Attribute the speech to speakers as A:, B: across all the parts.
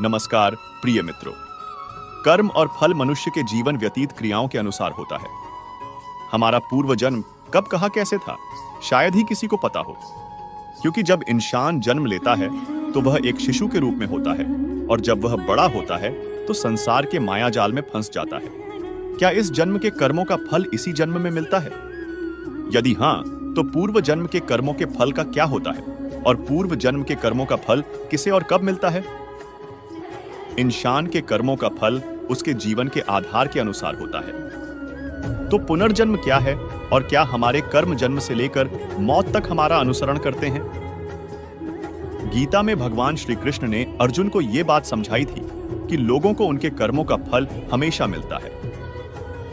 A: नमस्कार प्रिय मित्रों। कर्म और फल मनुष्य के जीवन व्यतीत क्रियाओं के अनुसार होता है। हमारा पूर्व जन्म कब कहाँ कैसे था, शायद ही किसी को पता हो, क्योंकि जब इंसान जन्म लेता है तो वह एक शिशु के रूप में होता है, और जब वह बड़ा होता है तो संसार के माया जाल में फंस जाता है। क्या इस जन्म के कर्मों का फल इसी जन्म में मिलता है? यदि हाँ, तो पूर्व जन्म के कर्मों के फल का क्या होता है, और पूर्व जन्म के कर्मों का फल किसे और कब मिलता है? इंसान के कर्मों का फल उसके जीवन के आधार के अनुसार होता है। तो पुनर्जन्म क्या है, और क्या हमारे कर्म जन्म से लेकर मौत तक हमारा अनुसरण करते हैं? गीता में भगवान श्री कृष्ण ने अर्जुन को यह बात समझाई थी कि लोगों को उनके कर्मों का फल हमेशा मिलता है।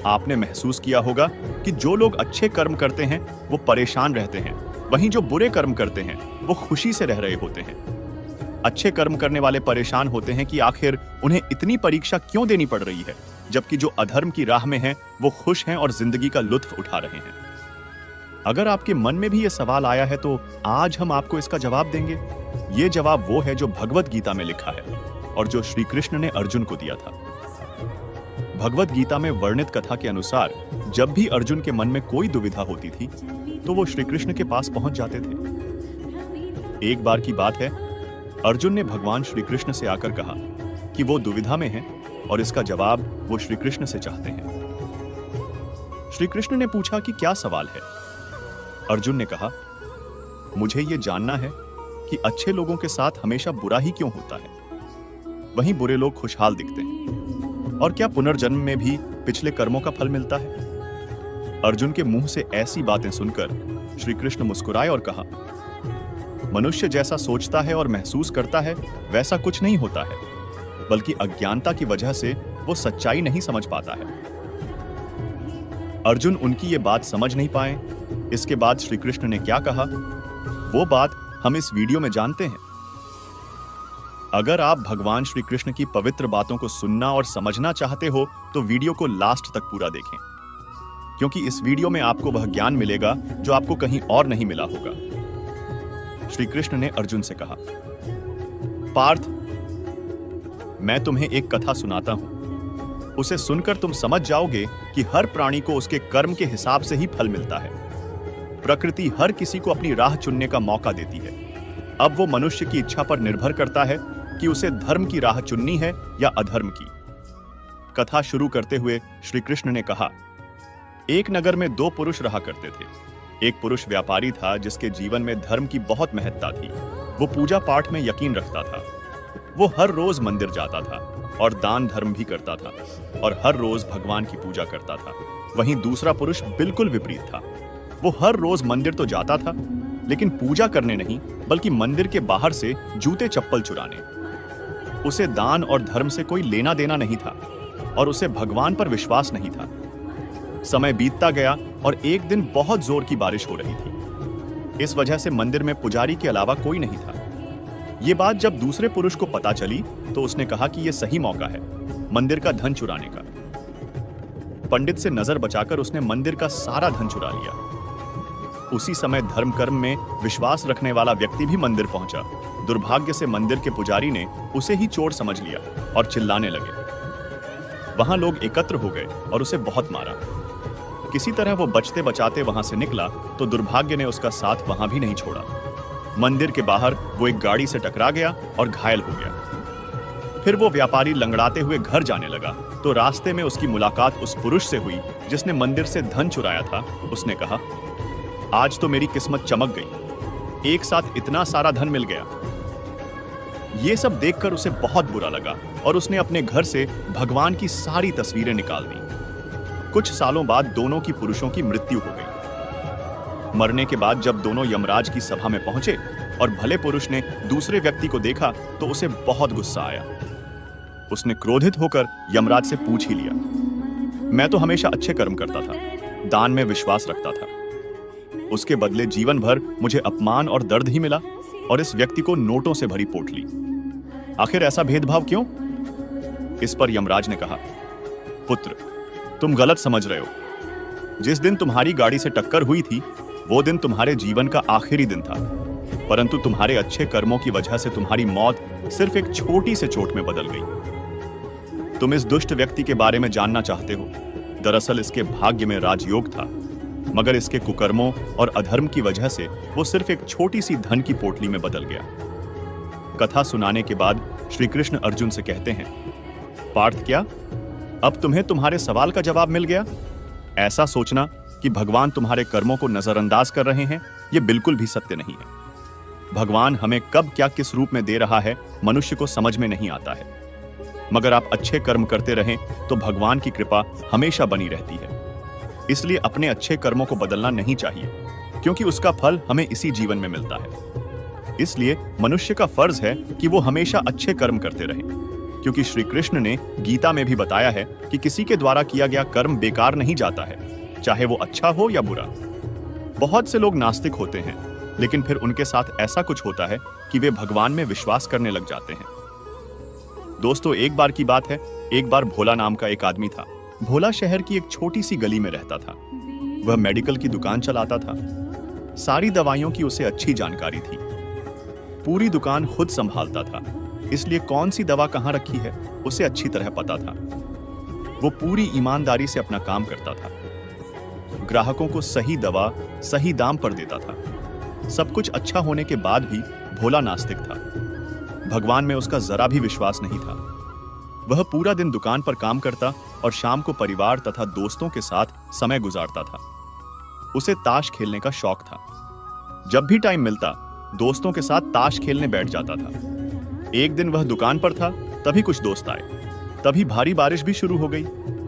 A: आपने महसूस किया होगा कि जो लोग अच्छे कर्म करते हैं वो परेशान रहते हैं, वहीं जो बुरे कर्म करते हैं वो खुशी से रह रहे होते हैं। अच्छे कर्म करने वाले परेशान होते हैं कि आखिर उन्हें इतनी परीक्षा क्यों देनी पड़ रही है, जबकि जो अधर्म की राह में हैं वो खुश हैं और जिंदगी का लुत्फ उठा रहे हैं। अगर आपके मन में भी ये सवाल आया है तो आज हम आपको इसका जवाब देंगे। ये जवाब वो है जो भगवत गीता में लिखा है और जो श्री कृष्ण ने अर्जुन को दिया था। भगवत गीता में वर्णित कथा के अनुसार जब भी अर्जुन के मन में कोई दुविधा होती थी तो वो श्री कृष्ण के पास पहुंच जाते थे। एक बार की बात है, अर्जुन ने भगवान श्री कृष्ण से आकर कहा कि वो दुविधा में हैं और इसका जवाब वो श्री कृष्ण से चाहते हैं। श्री कृष्ण ने पूछा कि क्या सवाल है? अर्जुन ने कहा, मुझे ये जानना है कि अच्छे लोगों के साथ हमेशा बुरा ही क्यों होता है, वहीं बुरे लोग खुशहाल दिखते हैं, और क्या पुनर्जन्म में भी पिछले कर्मों का फल मिलता है? अर्जुन के मुंह से ऐसी बातें सुनकर श्री कृष्ण मुस्कुराए और कहा, मनुष्य जैसा सोचता है और महसूस करता है वैसा कुछ नहीं होता है, बल्कि अज्ञानता की वजह से वो सच्चाई नहीं समझ पाता है। अर्जुन उनकी ये बात समझ नहीं पाए। इसके बाद श्री कृष्ण ने क्या कहा, वो बात हम इस वीडियो में जानते हैं। अगर आप भगवान श्री कृष्ण की पवित्र बातों को सुनना और समझना चाहते हो तो वीडियो को लास्ट तक पूरा देखें, क्योंकि इस वीडियो में आपको वह ज्ञान मिलेगा जो आपको कहीं और नहीं मिला होगा। श्री कृष्ण ने अर्जुन से कहा, पार्थ, मैं तुम्हें एक कथा सुनाता हूं। उसे सुनकर तुम समझ जाओगे कि हर प्राणी को उसके कर्म के हिसाब से ही फल मिलता है। प्रकृति हर किसी को अपनी राह चुनने का मौका देती है। अब वो मनुष्य की इच्छा पर निर्भर करता है कि उसे धर्म की राह चुननी है या अधर्म की। कथा शुरू करते हुए श्री कृष्ण ने कहा, एक नगर में दो पुरुष रहा करते थे। एक पुरुष व्यापारी था जिसके जीवन में धर्म की बहुत महत्ता थी। वो पूजा पाठ में यकीन रखता था। वो हर रोज मंदिर जाता था और दान धर्म भी करता था और हर रोज भगवान की पूजा करता था। वहीं दूसरा पुरुष बिल्कुल विपरीत था। वो हर रोज मंदिर तो जाता था, लेकिन पूजा करने नहीं, बल्कि मंदिर के बाहर से जूते चप्पल चुराने। उसे दान और धर्म से कोई लेना देना नहीं था और उसे भगवान पर विश्वास नहीं था। समय बीतता गया और एक दिन बहुत जोर की बारिश हो रही थी। इस वजह से मंदिर में पुजारी के अलावा कोई नहीं था। ये बात जब दूसरे पुरुष को पता चली तो उसने कहा कि यह सही मौका है मंदिर का धन चुराने का। पंडित से नजर बचाकर उसने मंदिर का सारा धन चुरा लिया। उसी समय धर्म कर्म में विश्वास रखने वाला व्यक्ति भी मंदिर पहुंचा। दुर्भाग्य से मंदिर के पुजारी ने उसे ही चोर समझ लिया और चिल्लाने लगे। वहां लोग एकत्र हो गए और उसे बहुत मारा। किसी तरह वो बचते बचाते वहां से निकला तो दुर्भाग्य ने उसका साथ वहां भी नहीं छोड़ा। मंदिर के बाहर वो एक गाड़ी से टकरा गया और घायल हो गया। फिर वो व्यापारी लंगड़ाते हुए घर जाने लगा तो रास्ते में उसकी मुलाकात उस पुरुष से हुई जिसने मंदिर से धन चुराया था। उसने कहा, आज तो मेरी किस्मत चमक गई, एक साथ इतना सारा धन मिल गया। ये सब देखकर उसे बहुत बुरा लगा और उसने अपने घर से भगवान की सारी तस्वीरें निकाल दी। कुछ सालों बाद दोनों की पुरुषों की मृत्यु हो गई। मरने के बाद जब दोनों यमराज की सभा में पहुंचे और भले पुरुष ने दूसरे व्यक्ति को देखा तो उसे बहुत गुस्सा आया। उसने क्रोधित होकर यमराज से पूछ ही लिया, मैं तो हमेशा अच्छे कर्म करता था, दान में विश्वास रखता था। उसके बदले जीवन भर मुझे अपमान और दर्द ही मिला और इस व्यक्ति को नोटों से भरी पोटली। आखिर ऐसा भेदभाव क्यों? इस पर यमराज ने कहा, पुत्र, तुम गलत समझ रहे हो। जिस दिन तुम्हारी गाड़ी से टक्कर हुई थी वो दिन तुम्हारे जीवन का आखिरी दिन था, परंतु तुम्हारे अच्छे कर्मों की वजह से तुम्हारी मौत सिर्फ एक छोटी से चोट में बदल गई। तुम इस दुष्ट व्यक्ति के बारे में जानना चाहते हो। दरअसल इसके भाग्य में राजयोग था, मगर इसके कुकर्मों और अधर्म की वजह से वो सिर्फ एक छोटी सी धन की पोटली में बदल गया। कथा सुनाने के बाद श्री कृष्ण अर्जुन से कहते हैं, पार्थ, क्या अब तुम्हें तुम्हारे सवाल का जवाब मिल गया? ऐसा सोचना कि भगवान तुम्हारे कर्मों को नजरअंदाज कर रहे हैं, यह बिल्कुल भी सत्य नहीं है। भगवान हमें कब क्या किस रूप में दे रहा है मनुष्य को समझ में नहीं आता है। मगर आप अच्छे कर्म करते रहें तो भगवान की कृपा हमेशा बनी रहती है। इसलिए अपने अच्छे कर्मों को बदलना नहीं चाहिए, क्योंकि उसका फल हमें इसी जीवन में मिलता है। इसलिए मनुष्य का फर्ज है कि वो हमेशा अच्छे कर्म करते रहें, क्योंकि श्री कृष्ण ने गीता में भी बताया है कि किसी के द्वारा किया गया कर्म बेकार नहीं जाता है, चाहे वो अच्छा हो या बुरा। बहुत से लोग नास्तिक होते हैं, लेकिन फिर उनके साथ ऐसा कुछ होता है कि वे भगवान में विश्वास करने लग जाते हैं। दोस्तों, एक बार की बात है, एक बार भोला नाम का एक आदमी था। भोला शहर की एक छोटी सी गली में रहता था। वह मेडिकल की दुकान चलाता था। सारी दवाइयों की उसे अच्छी जानकारी थी। पूरी दुकान खुद संभालता था, इसलिए कौन सी दवा कहां रखी है उसे अच्छी तरह पता था। वो पूरी ईमानदारी से अपना काम करता था। ग्राहकों को सही दवा सही दाम पर देता था। सब कुछ अच्छा होने के बाद भी भोला नास्तिक था। भगवान में उसका जरा भी विश्वास नहीं था। वह पूरा दिन दुकान पर काम करता और शाम को परिवार तथा दोस्तों के साथ समय गुजारता था। उसे ताश खेलने का शौक था। जब भी टाइम मिलता दोस्तों के साथ ताश खेलने बैठ जाता था। एक दिन वह दुकान पर था, तभी कुछ दोस्त आए। तभी भारी बारिश भी शुरू हो गई।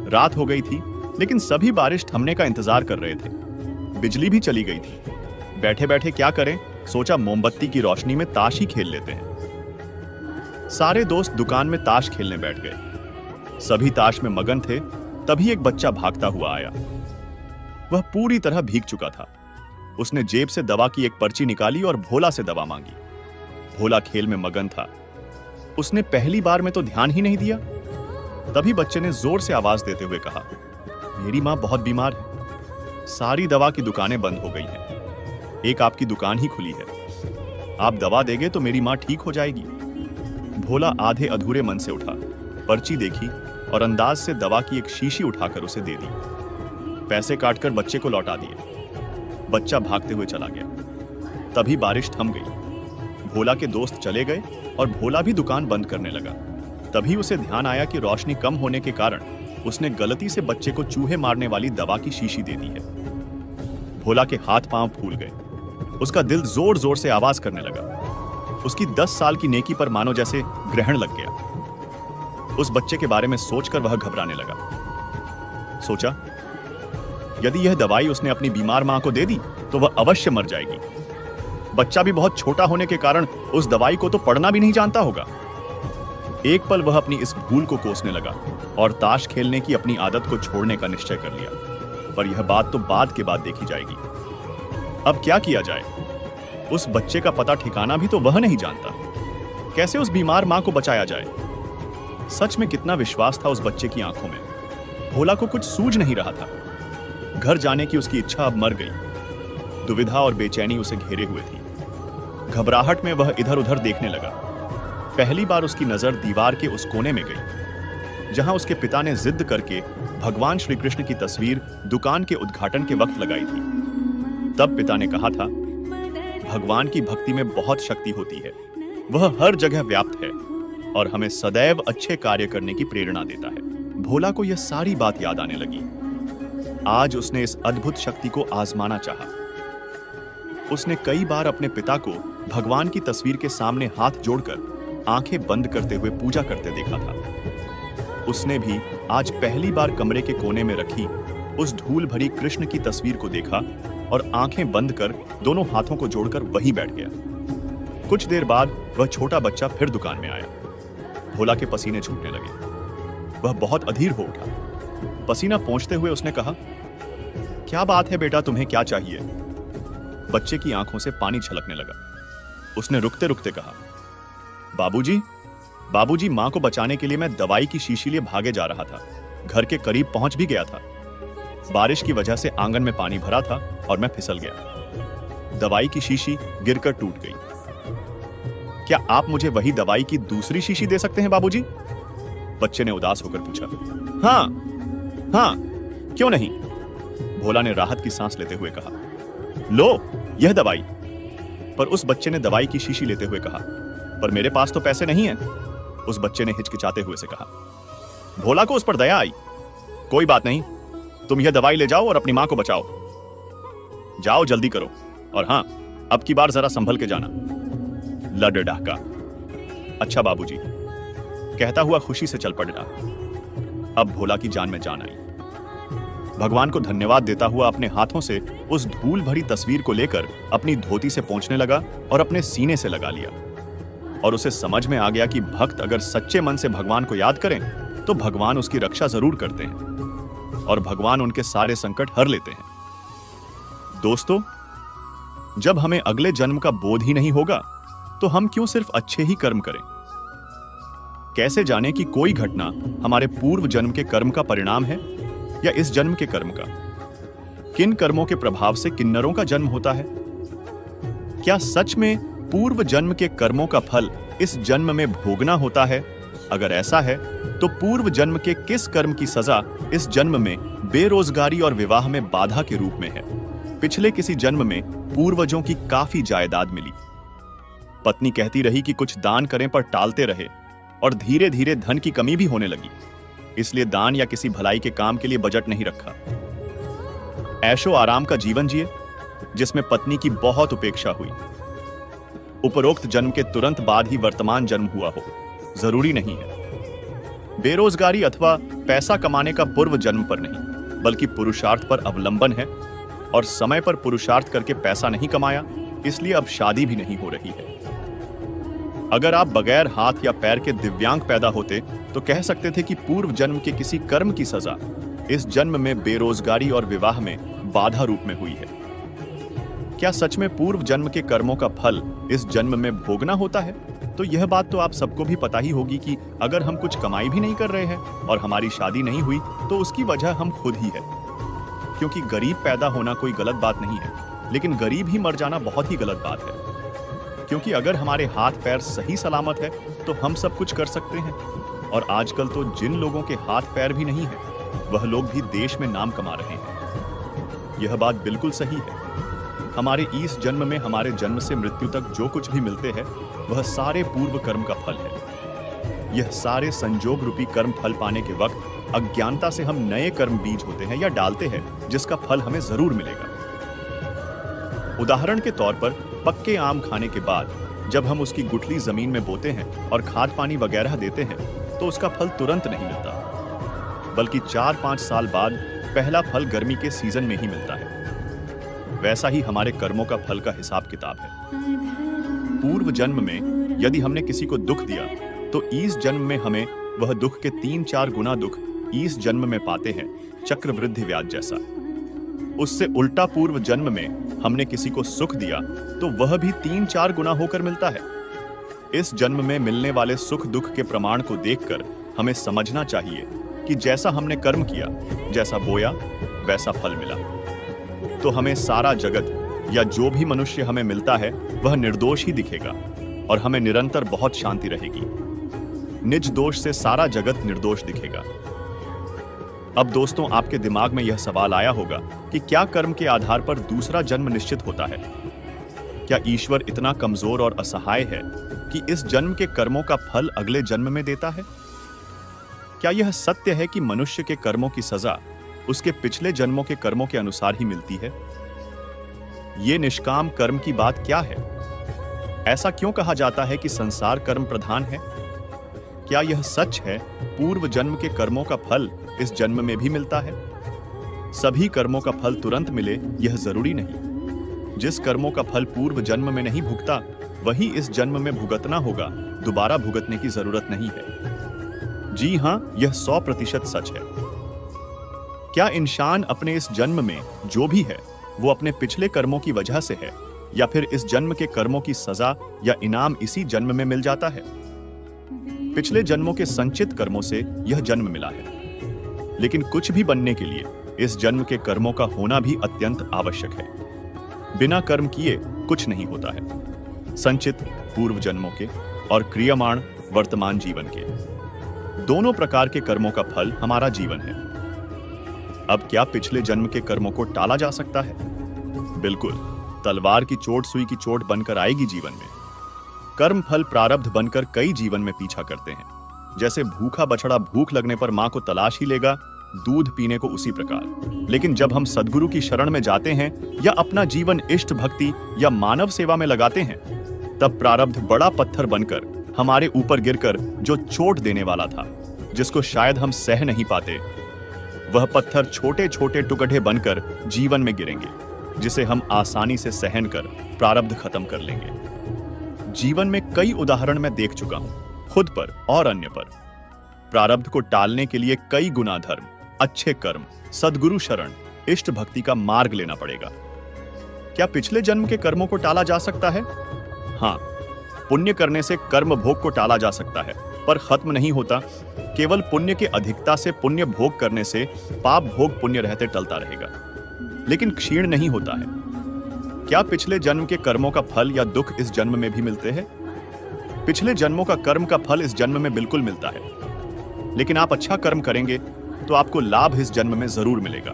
A: रात हो गई थी, लेकिन सभी बारिश थमने का इंतजार कर रहे थे। बिजली भी चली गई थी। बैठे बैठे क्या करें, सोचा मोमबत्ती की रोशनी में ताश ही खेल लेते हैं। सारे दोस्त दुकान में ताश खेलने बैठ गए। सभी ताश में मगन थे। तभी एक बच्चा भागता हुआ आया। वह पूरी तरह भीग चुका था। उसने जेब से दवा की एक पर्ची निकाली और भोला से दवा मांगी। भोला खेल में मगन था। उसने पहली बार में तो ध्यान ही नहीं दिया। तभी बच्चे ने जोर से आवाज देते हुए कहा, मेरी मां बहुत बीमार है। सारी दवा की दुकानें बंद हो गई हैं। एक आपकी दुकान ही खुली है। आप दवा देंगे तो मेरी मां ठीक हो जाएगी। भोला आधे अधूरे मन से उठा, पर्ची देखी और अंदाज से दवा की एक शीशी उठाकर उसे दे दी। पैसे काटकर बच्चे को लौटा दिए। बच्चा भागते हुए चला गया। तभी बारिश थम गई। भोला के दोस्त चले गए और भोला भी दुकान बंद करने लगा। तभी उसे ध्यान आया कि रोशनी कम होने के कारण उसने गलती से बच्चे को चूहे मारने वाली दवा की शीशी दे दी है। भोला के हाथ पांव फूल गए। उसका दिल जोर जोर से आवाज करने लगा। उसकी 10 साल की नेकी पर मानो जैसे ग्रहण लग गया। उस बच्चे के बारे में सोचकर वह घबराने लगा। सोचा, यदि यह दवाई उसने अपनी बीमार मां को दे दी तो वह अवश्य मर जाएगी। बच्चा भी बहुत छोटा होने के कारण उस दवाई को तो पढ़ना भी नहीं जानता होगा। एक पल वह अपनी इस भूल को कोसने लगा और ताश खेलने की अपनी आदत को छोड़ने का निश्चय कर लिया। पर यह बात तो बाद के बाद देखी जाएगी। अब क्या किया जाए? उस बच्चे का पता ठिकाना भी तो वह नहीं जानता। कैसे उस बीमार मां को बचाया जाए? सच में कितना विश्वास था उस बच्चे की आंखों में। भोला को कुछ सूझ नहीं रहा था। घर जाने की उसकी इच्छा अब मर गई। दुविधा और बेचैनी उसे घेरे हुए थी। घबराहट में वह इधर उधर देखने लगा। पहली बार उसकी नजर दीवार के उस कोने में गई जहां उसके पिता ने जिद करके भगवान श्री कृष्ण की तस्वीर दुकान के उद्घाटन के वक्त लगाई थी। तब पिता ने कहा था, भगवान की भक्ति में बहुत शक्ति होती है। वह हर जगह व्याप्त है और हमें सदैव अच्छे कार्य करने की प्रेरणा देता है। भोला को यह सारी बात याद आने लगी। आज उसने इस अद्भुत शक्ति को आजमाना चाहा। उसने कई बार अपने पिता को भगवान की तस्वीर के सामने हाथ जोड़कर आंखें बंद करते हुए पूजा करते देखा था। उसने भी आज पहली बार कमरे के कोने में रखी उस धूल भरी कृष्ण की तस्वीर को देखा और आंखें बंद कर दोनों हाथों को जोड़कर वहीं बैठ गया। कुछ देर बाद वह छोटा बच्चा फिर दुकान में आया। भोला के पसीने छूटने लगे। वह बहुत अधीर हो उठा। पसीना पोंछते हुए उसने कहा, क्या बात है बेटा, तुम्हें क्या चाहिए? बच्चे की आंखों से पानी छलकने लगा। उसने रुकते रुकते कहा, बाबूजी, मां को बचाने के लिए मैं दवाई की शीशी लिए भागे जा रहा था। घर के करीब पहुंच भी गया था। बारिश की वजह से आंगन में पानी भरा था और मैं फिसल गया। दवाई की शीशी गिरकर टूट गई। क्या आप मुझे वही दवाई की दूसरी शीशी दे सकते हैं बाबूजी? बच्चे ने उदास होकर पूछा। हाँ हाँ, क्यों नहीं? भोला ने राहत की सांस लेते हुए कहा। लो यह दवाई। पर उस बच्चे ने दवाई की शीशी लेते हुए कहा, पर मेरे पास तो पैसे नहीं हैं। उस बच्चे ने हिचकिचाते हुए से कहा। भोला को उस पर दया आई। कोई बात नहीं, तुम यह दवाई ले जाओ और अपनी मां को बचाओ। जाओ जल्दी करो, और हां, अब की बार जरा संभल के जाना। लड डहका। अच्छा बाबूजी, कहता हुआ खुशी से चल पड़ा। अब भोला की जान में जान आई। भगवान को धन्यवाद देता हुआ अपने हाथों से उस धूल भरी तस्वीर को लेकर अपनी धोती से पोंछने लगा और अपने सीने से लगा लिया। और उसे समझ में आ गया कि भक्त अगर सच्चे मन से भगवान को याद करें तो भगवान उसकी रक्षा जरूर करते हैं और भगवान उनके सारे संकट हर लेते हैं। दोस्तों, जब हमें अगले जन्म का बोध ही नहीं होगा तो हम क्यों सिर्फ अच्छे ही कर्म करें? कैसे जाने कि कोई घटना हमारे पूर्व जन्म के कर्म का परिणाम है या इस जन्म के कर्म का? किन कर्मों के प्रभाव से किन्नरों का जन्म होता है? क्या सच में पूर्व जन्म के कर्मों का फल इस जन्म में भोगना होता है? अगर ऐसा है तो पूर्व जन्म के किस कर्म की सजा इस जन्म में बेरोजगारी और विवाह में बाधा के रूप में है? पिछले किसी जन्म में पूर्वजों की काफी जायदाद मिली। पत्नी कहती रही कि कुछ दान करें पर टालते रहे और धीरे धीरे धन की कमी भी होने लगी, इसलिए दान या किसी भलाई के काम के लिए बजट नहीं रखा। ऐशो आराम का जीवन जिए जिसमें पत्नी की बहुत उपेक्षा हुई। उपरोक्त जन्म के तुरंत बाद ही वर्तमान जन्म हुआ हो, जरूरी नहीं है। बेरोजगारी अथवा पैसा कमाने का पूर्व जन्म पर नहीं, बल्कि पुरुषार्थ पर अवलंबन है, और समय पर पुरुषार्थ करके पैसा नहीं कमाया, इसलिए अब शादी भी नहीं हो रही है। अगर आप बगैर हाथ या पैर के दिव्यांग पैदा होते तो कह सकते थे कि पूर्व जन्म के किसी कर्म की सजा इस जन्म में बेरोजगारी और विवाह में बाधा रूप में हुई है। क्या सच में पूर्व जन्म के कर्मों का फल इस जन्म में भोगना होता है? तो यह बात तो आप सबको भी पता ही होगी कि अगर हम कुछ कमाई भी नहीं कर रहे हैं और हमारी शादी नहीं हुई तो उसकी वजह हम खुद ही है। क्योंकि गरीब पैदा होना कोई गलत बात नहीं है, लेकिन गरीब ही मर जाना बहुत ही गलत बात है। क्योंकि अगर हमारे हाथ पैर सही सलामत है तो हम सब कुछ कर सकते हैं, और आजकल तो जिन लोगों के हाथ पैर भी नहीं है वह लोग भी देश में नाम कमा रहे हैं। यह बात बिल्कुल सही है। हमारे इस जन्म में हमारे जन्म से मृत्यु तक जो कुछ भी मिलते हैं वह सारे पूर्व कर्म का फल है। यह सारे संजोग रूपी कर्म फल पाने के वक्त अज्ञानता से हम नए कर्म बीज होते हैं या डालते हैं जिसका फल हमें जरूर मिलेगा। उदाहरण के तौर पर पक्के आम खाने के बाद जब हम उसकी गुठली जमीन में बोते हैं और खाद पानी वगैरह देते हैं तो उसका फल तुरंत नहीं मिलता, बल्कि 4-5 साल बाद पहला फल गर्मी के सीजन में ही मिलता है। वैसा ही हमारे कर्मों का फल का हिसाब किताब है। पूर्व जन्म में यदि हमने किसी को दुख दिया तो इस जन्म में हमें वह दुख के 3-4 गुना दुख इस जन्म में पाते हैं, चक्रवृद्धि व्याज जैसा। उससे उल्टा पूर्व जन्म में हमने किसी को सुख दिया तो वह भी 3-4 गुना होकर मिलता है। इस जन्म में मिलने वाले सुख दुख के प्रमाण को देखकर हमें समझना चाहिए कि जैसा हमने कर्म किया, जैसा बोया वैसा फल मिला। तो हमें सारा जगत या जो भी मनुष्य हमें मिलता है वह निर्दोष ही दिखेगा और हमें निरंतर बहुत शांति रहेगी। निज दोष से सारा जगत निर्दोष दिखेगा। अब दोस्तों, आपके दिमाग में यह सवाल आया होगा कि क्या कर्म के आधार पर दूसरा जन्म निश्चित होता है? क्या ईश्वर इतना कमजोर और असहाय है कि इस जन्म के कर्मों का फल अगले जन्म में देता है? क्या यह सत्य है कि मनुष्य के कर्मों की सजा उसके पिछले जन्मों के कर्मों के अनुसार ही मिलती है? ये निष्काम कर्म की बात क्या है? ऐसा क्यों कहा जाता है कि संसार कर्म प्रधान है? क्या यह सच है पूर्व जन्म के कर्मों का फल इस जन्म में भी मिलता है? सभी कर्मों का फल तुरंत मिले यह जरूरी नहीं। जिस कर्मों का फल पूर्व जन्म में नहीं भुगता वही इस जन्म में भुगतना होगा, दोबारा भुगतने की जरूरत नहीं है। जी हां, यह 100% सच है। क्या इंसान अपने इस जन्म में जो भी है वो अपने पिछले कर्मों की वजह से है, या फिर इस जन्म के कर्मों की सजा या इनाम इसी जन्म में मिल जाता है? पिछले जन्मों के संचित कर्मों से यह जन्म मिला है, लेकिन कुछ भी बनने के लिए इस जन्म के कर्मों का होना भी अत्यंत आवश्यक है। बिना कर्म किए कुछ नहीं होता है। संचित पूर्व जन्मों के और क्रियमाण वर्तमान जीवन के। दोनों प्रकार के कर्मों का फल हमारा जीवन है। अब क्या पिछले जन्म के कर्मों को टाला जा सकता है? बिल्कुल। तलवार की चोट सुई की चोट बनकर आएगी जीवन में। कर्म फल प्रारब्ध बनकर कई जीवन में पीछा करते हैं। जैसे भूखा बछड़ा भूख लगने पर मां को तलाश ही लेगा, दूध पीने को उसी प्रकार। लेकिन जब हम सद्गुरु की शरण में जाते हैं या अपना जीवन इष्ट भक्ति या मानव सेवा में लगाते हैं, तब प्रारब्ध बड़ा पत्थर बनकर हमारे ऊपर गिरकर जो चोट देने वाला था, जिसको शायद हम सह नहीं पाते, वह पत्थर छोटे छोटे टुकड़े बनकर जीवन में गिरेंगे, जिसे हम आसानी से सहन कर प्रारब्ध खत्म कर लेंगे। जीवन में कई उदाहरण मैं देख चुका हूं, खुद पर और अन्य पर। प्रारब्ध को टालने के लिए कई गुना धर्म, अच्छे कर्म, सद्गुरु शरण, इष्ट भक्ति का मार्ग लेना पड़ेगा। क्या पिछले जन्म के कर्मों को टाला जा सकता है? हाँ, पुण्य करने से कर्म भोग को टाला जा सकता है, पर खत्म नहीं होता। केवल पुण्य के अधिकता से पुण्य भोग करने से पाप भोग पुण्य रहते टलता रहेगा, लेकिन क्षीण नहीं होता है। क्या पिछले जन्म के कर्मों का फल या दुख इस जन्म में भी मिलते हैं? पिछले जन्मों का कर्म का फल इस जन्म में बिल्कुल मिलता है, लेकिन आप अच्छा कर्म करेंगे तो आपको लाभ इस जन्म में जरूर मिलेगा।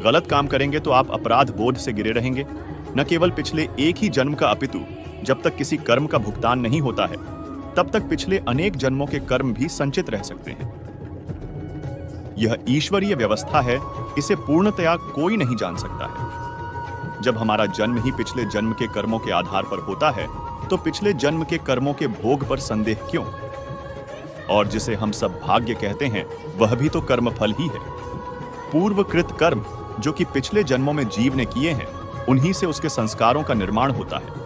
A: गलत काम करेंगे तो आप अपराध बोध से गिरे रहेंगे। न केवल पिछले एक ही जन्म का, अपितु जब तक किसी कर्म का भुगतान नहीं होता है, तब तक पिछले अनेक जन्मों के कर्म भी संचित रह सकते हैं। यह ईश्वरीय व्यवस्था है, इसे पूर्णतया कोई नहीं जान सकता है। जब हमारा जन्म ही पिछले जन्म के कर्मों के आधार पर होता है, तो पिछले जन्म के कर्मों के भोग पर संदेह क्यों? और जिसे हम सब भाग्य कहते हैं, वह भी तो कर्म फल ही है। पूर्वकृत कर्म जो कि पिछले जन्मों में जीव ने किए हैं, उन्हीं से उसके संस्कारों का निर्माण होता है।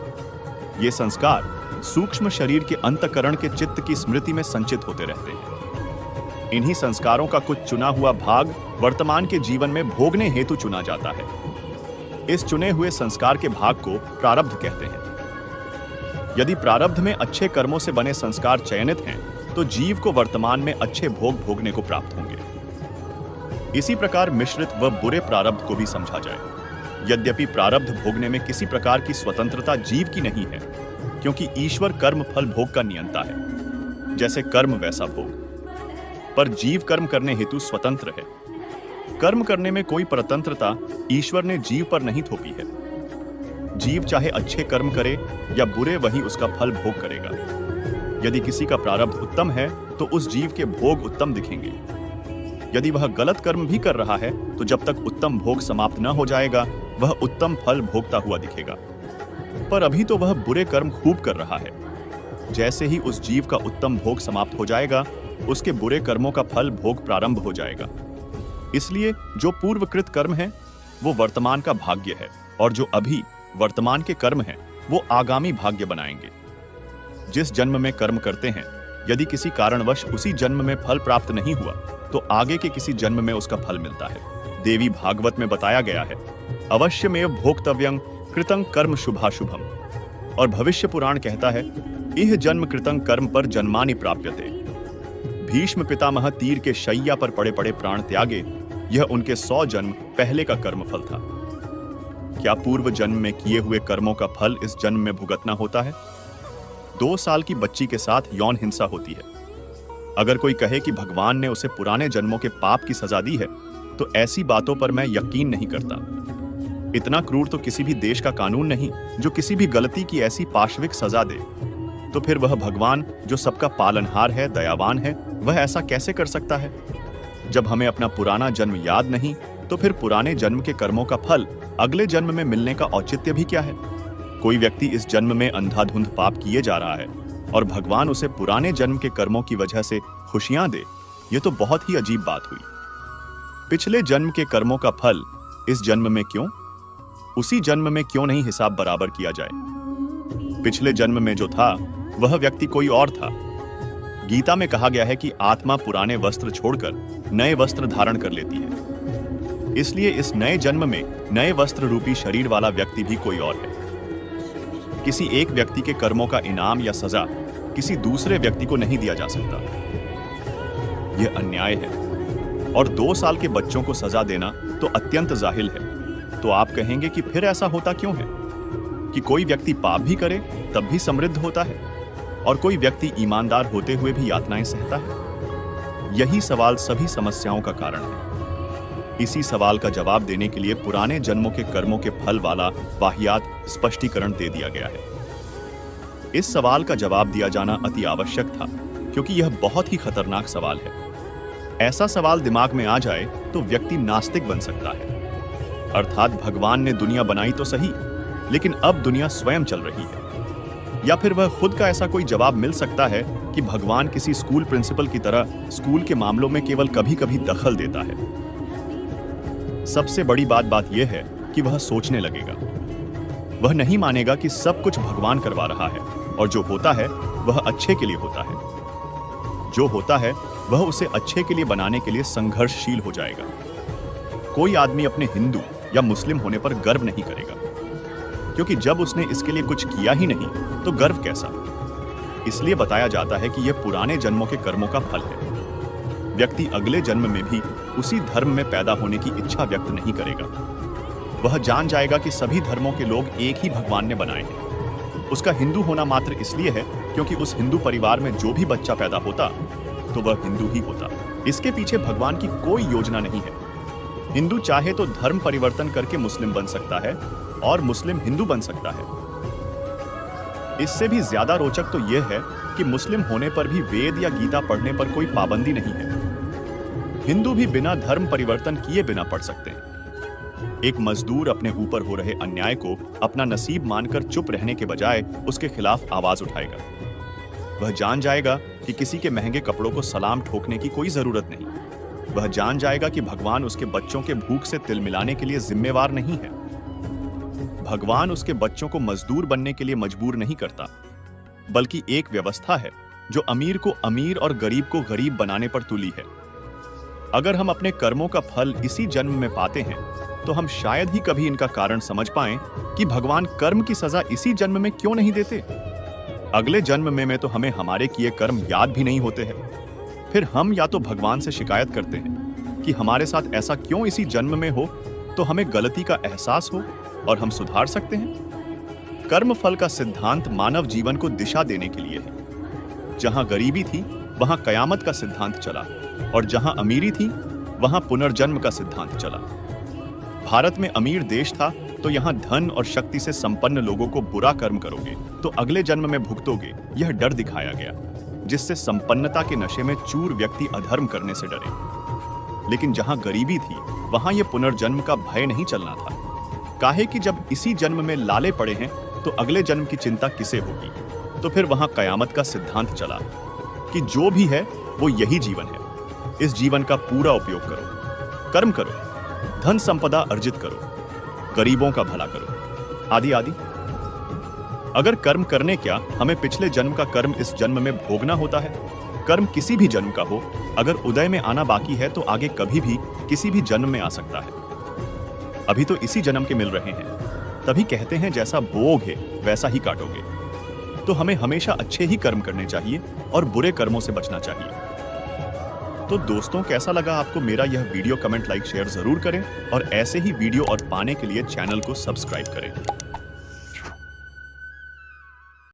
A: ये संस्कार सूक्ष्म शरीर के अंतःकरण के चित्त की स्मृति में संचित होते रहते हैं। इन्हीं संस्कारों का कुछ चुना हुआ भाग वर्तमान के जीवन में भोगने हेतु चुना जाता है। इस चुने हुए संस्कार के भाग को प्रारब्ध कहते हैं। यदि प्रारब्ध में अच्छे कर्मों से बने संस्कार चयनित हैं, तो जीव को वर्तमान में अच्छे भोग भोगने को प्राप्त होंगे। इसी प्रकार मिश्रित व बुरे प्रारब्ध को भी समझा जाए। यद्यपि प्रारब्ध भोगने में किसी प्रकार की स्वतंत्रता जीव की नहीं है, क्योंकि ईश्वर कर्म फल भोग का नियंता है। जैसे कर्म वैसा भोग, पर जीव कर्म करने हेतु स्वतंत्र है। कर्म करने में कोई परतंत्रता ईश्वर ने जीव पर नहीं थोपी है। जीव चाहे अच्छे कर्म करे या बुरे, वही उसका फल भोग करेगा। यदि किसी का प्रारब्ध उत्तम है, तो उस जीव के भोग उत्तम दिखेंगे। यदि वह गलत कर्म भी कर रहा है, तो जब तक उत्तम भोग समाप्त न हो जाएगा, वह उत्तम फल भोगता हुआ दिखेगा। पर अभी तो वह बुरे कर्म खूब कर रहा है। जैसे ही उस जीव का उत्तम भोग समाप्त हो जाएगा, उसके बुरे कर्मों का फल भोग प्रारंभ हो जाएगा। इसलिए जो पूर्वकृत कर्म है, वो वर्तमान का भाग्य है, और जो अभी वर्तमान के कर्म हैं, वो आगामी भाग्य बनाएंगे। जिस जन्म में कर्म करते हैं, यदि किसी कारणवश उसी जन्म में फल प्राप्त नहीं हुआ, तो आगे के किसी जन्म में उसका फल मिलता है। देवी भागवत में बताया गया है, अवश्यमेव भोक्तव्यं कृतं कर्म शुभाशुभम। और भविष्य पुराण कहता है, इह जन्म कृतं कर्म पर जन्मानि प्राप्यते। भीष्म पितामह तीर के शैया पर पड़े पड़े प्राण त्यागे, यह उनके 100 जन्म पहले का कर्म फल था। क्या पूर्व जन्म में किए हुए कर्मों का फल इस जन्म में भुगतना होता है? 2 साल की बच्ची के साथ यौन हिंसा होती है। अगर कोई कहे कि भगवान ने उसे पुराने जन्मों के पाप की सजा दी है, तो ऐसी बातों पर मैं यकीन नहीं करता। इतना क्रूर तो किसी भी देश का कानून नहीं जो किसी भी गलती की ऐसी पाशविक सजा दे। तो फिर वह भगवान जो सबका पालनहार है, दयावान है, वह ऐसा कैसे कर सकता है? जब हमें अपना पुराना जन्म याद नहीं, तो फिर पुराने जन्म के कर्मों का फल अगले जन्म में मिलने का औचित्य भी क्या है? कोई व्यक्ति इस जन्म में अंधाधुंध पाप किए जा रहा है और भगवान उसे पुराने जन्म के कर्मों की वजह से खुशियां दे, यह तो बहुत ही अजीब बात हुई। पिछले जन्म के कर्मों का फल इस जन्म में क्यों? उसी जन्म में क्यों नहीं हिसाब बराबर किया जाए? पिछले जन्म में जो था, वह व्यक्ति कोई और था। गीता में कहा गया है कि आत्मा पुराने वस्त्र छोड़कर नए वस्त्र धारण कर लेती है। इसलिए इस नए जन्म में नए वस्त्र रूपी शरीर वाला व्यक्ति भी कोई और है। किसी एक व्यक्ति के कर्मों का इनाम या सजा किसी दूसरे व्यक्ति को नहीं दिया जा सकता। यह अन्याय है। और 2 साल के बच्चों को सजा देना तो अत्यंत जाहिल है। तो आप कहेंगे कि फिर ऐसा होता क्यों है? कि कोई व्यक्ति पाप भी करे तब भी समृद्ध होता है और कोई व्यक्ति ईमानदार होते हुए भी यातनाएं सहता है? यही सवाल सभी समस्याओं का कारण है। इसी सवाल का जवाब देने के लिए पुराने जन्मों के कर्मों के फल वाला वाहियात स्पष्टीकरण दे दिया गया है। इस सवाल का जवाब दिया जाना अति आवश्यक था, क्योंकि यह बहुत ही खतरनाक सवाल है। ऐसा सवाल दिमाग में आ जाए तो व्यक्ति नास्तिक बन सकता है, अर्थात भगवान ने दुनिया बनाई तो सही, लेकिन अब दुनिया स्वयं चल रही है। या फिर वह खुद का ऐसा कोई जवाब मिल सकता है कि भगवान किसी स्कूल प्रिंसिपल की तरह स्कूल के मामलों में केवल कभी कभी दखल देता है। सबसे बड़ी बात यह है कि वह सोचने लगेगा। वह नहीं मानेगा कि सब कुछ भगवान करवा रहा है और जो होता है वह अच्छे के लिए होता है। जो होता है वह उसे अच्छे के लिए बनाने के लिए संघर्षशील हो जाएगा। कोई आदमी अपने हिंदू या मुस्लिम होने पर गर्व नहीं करेगा, क्योंकि जब उसने इसके लिए कुछ किया ही नहीं तो गर्व कैसा? इसलिए बताया जाता है कि यह पुराने जन्मों के कर्मों का फल है। व्यक्ति अगले जन्म में भी उसी धर्म में पैदा होने की इच्छा व्यक्त नहीं करेगा। वह जान जाएगा कि सभी धर्मों के लोग एक ही भगवान ने बनाए हैं। उसका हिंदू होना मात्र इसलिए है क्योंकि उस हिंदू परिवार में जो भी बच्चा पैदा होता तो वह हिंदू ही होता। इसके पीछे भगवान की कोई योजना नहीं है। हिंदू चाहे तो धर्म परिवर्तन करके मुस्लिम बन सकता है और मुस्लिम हिंदू बन सकता है। इससे भी ज्यादा रोचक तो यह है कि मुस्लिम होने पर भी वेद या गीता पढ़ने पर कोई पाबंदी नहीं है। हिंदू भी बिना धर्म परिवर्तन किए बिना पढ़ सकते हैं। एक मजदूर अपने ऊपर हो रहे अन्याय को अपना नसीब मानकर चुप रहने के बजाय उसके खिलाफ आवाज उठाएगा। वह जान जाएगा कि किसी के महंगे कपड़ों को सलाम ठोकने की कोई जरूरत नहीं। वह जान जाएगा कि भगवान उसके बच्चों के भूख से तिल मिलाने के लिए जिम्मेवार नहीं है। भगवान उसके बच्चों को मजदूर बनने के लिए मजबूर नहीं करता, बल्कि एक व्यवस्था है जो अमीर को अमीर और गरीब को गरीब बनाने पर तुली है। अगर हम अपने कर्मों का फल इसी जन्म में पाते हैं तो हम शायद ही कभी इनका कारण समझ पाएं कि भगवान कर्म की सजा इसी जन्म में क्यों नहीं देते। अगले जन्म में तो हमें हमारे किए कर्म याद भी नहीं होते हैं। फिर हम या तो भगवान से शिकायत करते हैं कि हमारे साथ ऐसा क्यों इसी जन्म में हो, तो हमें गलती का एहसास हो और हम सुधार सकते हैं। कर्म फल का सिद्धांत मानव जीवन को दिशा देने के लिए है। जहां गरीबी थी वहां कयामत का सिद्धांत चला और जहां अमीरी थी वहां पुनर्जन्म का सिद्धांत चला। भारत में अमीर देश था तो यहाँ धन और शक्ति से संपन्न लोगों को बुरा कर्म करोगे तो अगले जन्म में भुगतोगे, यह डर दिखाया गया, जिससे संपन्नता के नशे में चूर व्यक्ति अधर्म करने से डरे। लेकिन जहाँ गरीबी थी वहाँ यह पुनर्जन्म का भय नहीं चलना था। काहे कि जब इसी जन्म में लाले पड़े हैं तो अगले जन्म की चिंता किसे होगी। तो फिर वहाँ कयामत का सिद्धांत चला कि जो भी है वो यही जीवन है। इस जीवन का पूरा उपयोग करो, कर्म करो, धन संपदा अर्जित करो, गरीबों का भला करो, आदि आदि। अगर कर्म करने क्या हमें पिछले जन्म का कर्म इस जन्म में भोगना होता है। कर्म किसी भी जन्म का हो, अगर उदय में आना बाकी है तो आगे कभी भी किसी भी जन्म में आ सकता है। अभी तो इसी जन्म के मिल रहे हैं, तभी कहते हैं जैसा बोओगे वैसा ही काटोगे। तो हमें हमेशा अच्छे ही कर्म करने चाहिए और बुरे कर्मों से बचना चाहिए। तो दोस्तों, कैसा लगा आपको मेरा यह वीडियो? कमेंट, लाइक, शेयर जरूर करें और ऐसे ही वीडियो और पाने के लिए चैनल को सब्सक्राइब करें।